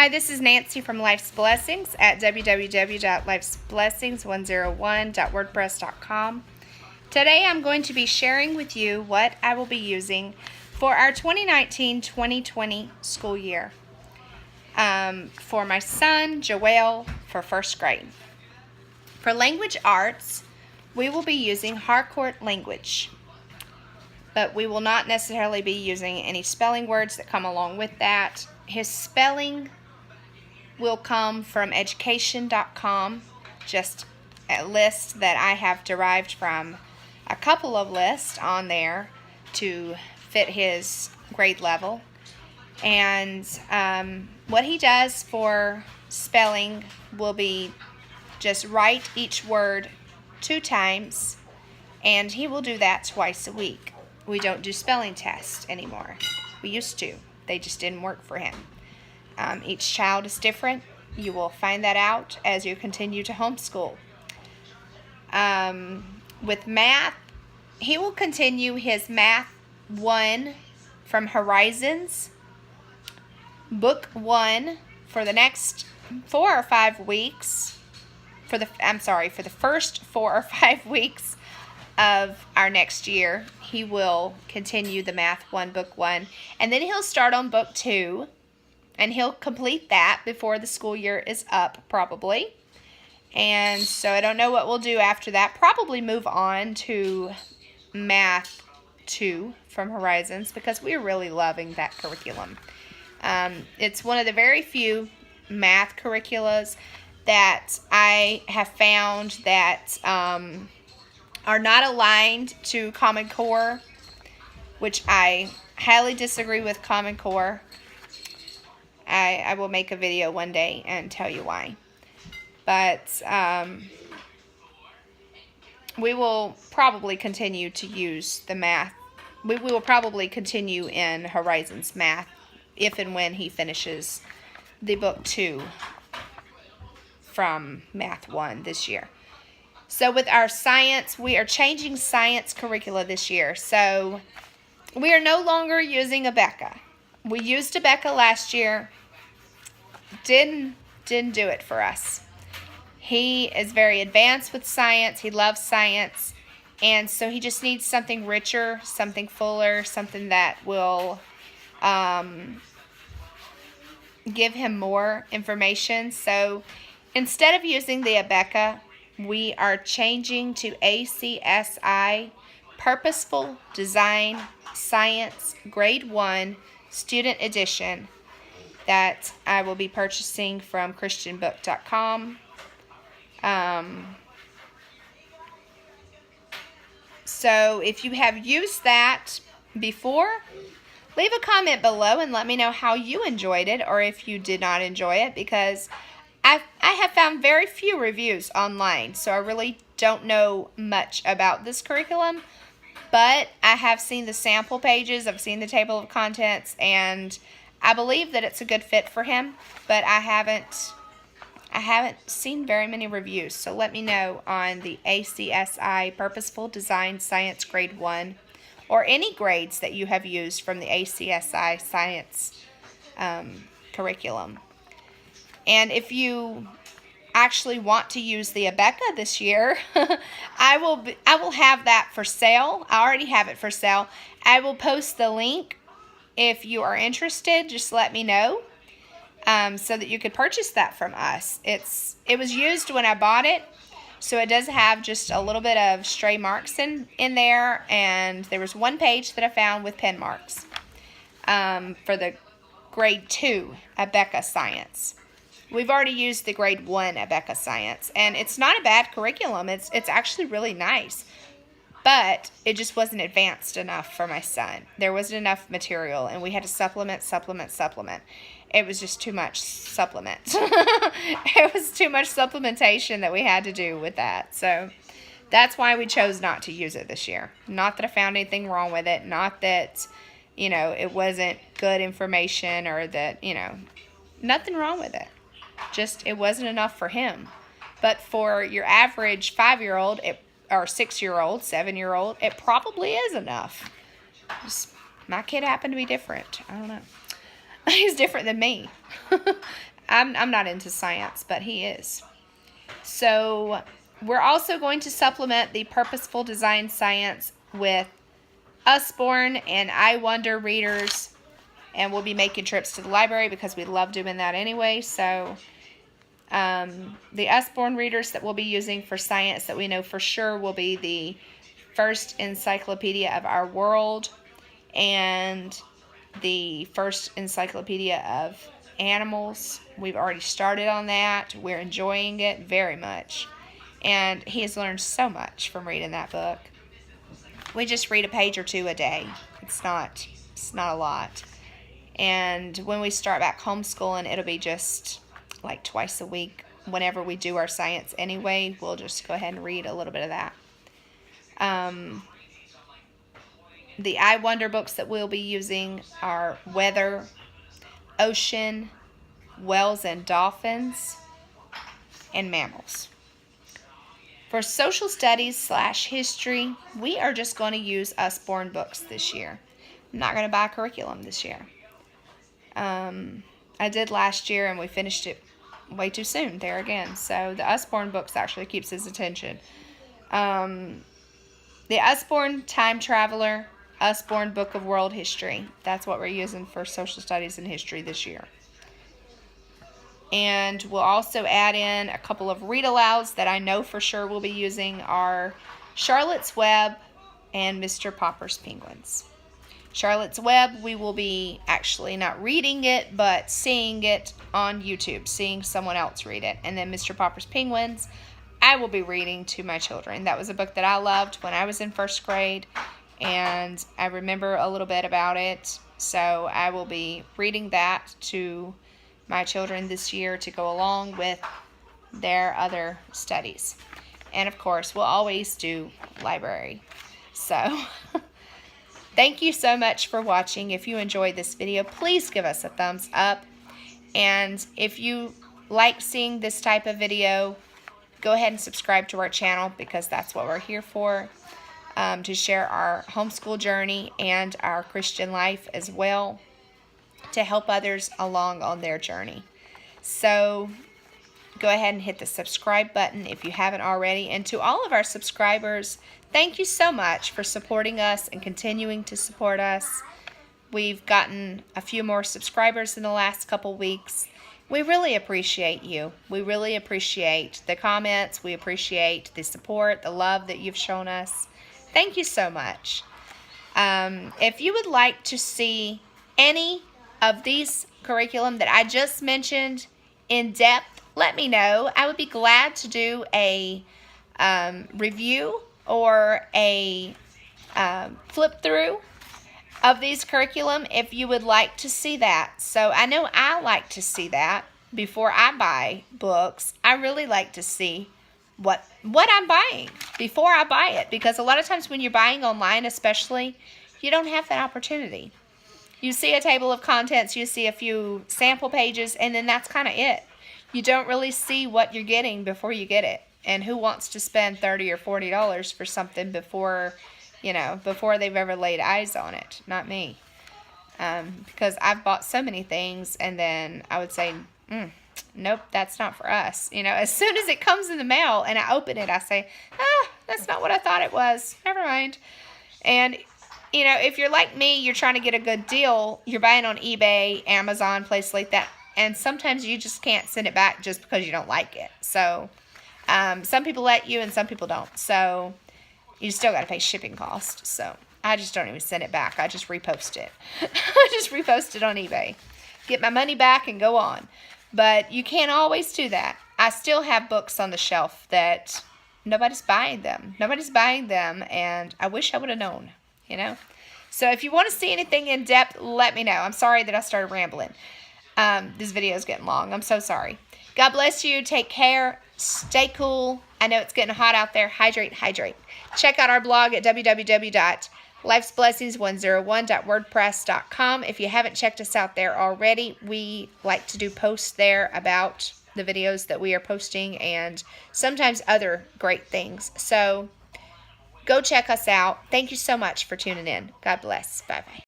Hi, this is Nancy from Life's Blessings at www.lifesblessings101.wordpress.com. Today I'm going to be sharing with you what I will be using for our 2019-2020 school year. For my son, Joel, for first grade. For language arts, we will be using Harcourt language, but we will not necessarily be using any spelling words that come along with that. His spelling will come from education.com, just a list that I have derived from a couple of lists on there to fit his grade level. And what he does for spelling will be just write each word 2 times, and he will do that twice a week. We don't do spelling tests anymore. We used to. They just didn't work for him. Each child is different. You will find that out as you continue to homeschool. With math, he will continue his Math 1 from Horizons, Book 1 for the next 4 or 5 weeks. For the first 4 or 5 weeks of our next year, he will continue the Math 1, Book 1, and then he'll start on Book 2. And he'll complete that before the school year is up, probably. And so I don't know what we'll do after that. Probably move on to Math 2 from Horizons, because we're really loving that curriculum. It's one of the very few math curriculums that I have found that are not aligned to Common Core, which I highly disagree with Common Core. I will make a video one day and tell you why. But we will probably continue to use the math. We will probably continue in Horizons Math if and when he finishes the Book 2 from Math 1 this year. So with our science, we are changing science curricula this year. So we are no longer using Abeka. We used Abeka last year. Didn't do it for us. He is very advanced with science. He loves science. And so he just needs something richer, something fuller, something that will give him more information. So instead of using the Abeka, we are changing to ACSI, Purposeful Design Science Grade 1 Student Edition, that I will be purchasing from christianbook.com. So if you have used that before, leave a comment below and let me know how you enjoyed it, or if you did not enjoy it, because I have found very few reviews online, so I really don't know much about this curriculum. But I have seen the sample pages, I've seen the table of contents, and I believe that it's a good fit for him, but I haven't seen very many reviews. So let me know on the ACSI Purposeful Design Science Grade 1, or any grades that you have used from the ACSI Science curriculum. And if you actually want to use the Abeka this year, I will have that for sale. I already have it for sale. I will post the link. If you are interested, just let me know so that you could purchase that from us. It was used when I bought it, so it does have just a little bit of stray marks in there, and there was one page that I found with pen marks for the Grade 2 Abeka Science. We've already used the Grade 1 Abeka Science, and it's not a bad curriculum. It's actually really nice. But it just wasn't advanced enough for my son. There wasn't enough material, and we had to supplement. It was just too much supplement. It was too much supplementation that we had to do with that. So that's why we chose not to use it this year. Not that I found anything wrong with it. Not that, it wasn't good information, or that, nothing wrong with it. Just it wasn't enough for him. But for your average 5-year-old, or 6-year-old, 7-year-old, it probably is enough. Just, my kid happened to be different. I don't know. He's different than me. I'm not into science, but he is. So we're also going to supplement the purposeful design science with Usborne and I Wonder readers, and we'll be making trips to the library because we love doing that anyway. So the Usborne readers that we'll be using for science that we know for sure will be the First Encyclopedia of Our World and the First Encyclopedia of Animals. We've already started on that. We're enjoying it very much. And he has learned so much from reading that book. We just read a page or two a day. It's not a lot. And when we start back homeschooling, it'll be just like twice a week. Whenever we do our science anyway, we'll just go ahead and read a little bit of that. The I Wonder books that we'll be using are Weather, Ocean, Whales and Dolphins, and Mammals. For social studies / history, we are just going to use Usborne books this year. I'm not going to buy a curriculum this year. I did last year and we finished it way too soon there again. So the Usborne books actually keeps his attention. The Usborne Time Traveler, Usborne Book of World History. That's what we're using for social studies and history this year. And we'll also add in a couple of read-alouds that I know for sure we'll be using are Charlotte's Web and Mr. Popper's Penguins. Charlotte's Web, we will be actually not reading it, but seeing it on YouTube, seeing someone else read it. And then Mr. Popper's Penguins, I will be reading to my children. That was a book that I loved when I was in first grade, and I remember a little bit about it. So I will be reading that to my children this year to go along with their other studies. And of course, we'll always do library. So thank you so much for watching. If you enjoyed this video, please give us a thumbs up. And if you like seeing this type of video, go ahead and subscribe to our channel because that's what we're here for, to share our homeschool journey and our Christian life as well, to help others along on their journey. So go ahead and hit the subscribe button if you haven't already. And to all of our subscribers, thank you so much for supporting us and continuing to support us. We've gotten a few more subscribers in the last couple weeks. We really appreciate you. We really appreciate the comments. We appreciate the support, the love that you've shown us. Thank you so much. If you would like to see any of these curriculum that I just mentioned in depth, let me know. I would be glad to do a review or a flip through of these curriculum if you would like to see that. So I know I like to see that before I buy books. I really like to see what I'm buying before I buy it, because a lot of times when you're buying online especially, you don't have that opportunity. You see a table of contents, you see a few sample pages, and then that's kind of it. You don't really see what you're getting before you get it. And who wants to spend $30 or $40 for something before they've ever laid eyes on it? Not me. Because I've bought so many things, and then I would say, nope, that's not for us. As soon as it comes in the mail and I open it, I say, that's not what I thought it was. Never mind. And if you're like me, you're trying to get a good deal, you're buying on eBay, Amazon, places like that, and sometimes you just can't send it back just because you don't like it. So some people let you and some people don't. So you still got to pay shipping costs. So I just don't even send it back. I just repost it. I just repost it on eBay. Get my money back and go on. But you can't always do that. I still have books on the shelf that nobody's buying them. Nobody's buying them, and I wish I would have known. So if you want to see anything in depth, let me know. I'm sorry that I started rambling. This video is getting long. I'm so sorry. God bless you. Take care. Stay cool. I know it's getting hot out there. Hydrate, hydrate. Check out our blog at www.lifesblessings101.wordpress.com. If you haven't checked us out there already, we like to do posts there about the videos that we are posting and sometimes other great things. So go check us out. Thank you so much for tuning in. God bless. Bye-bye.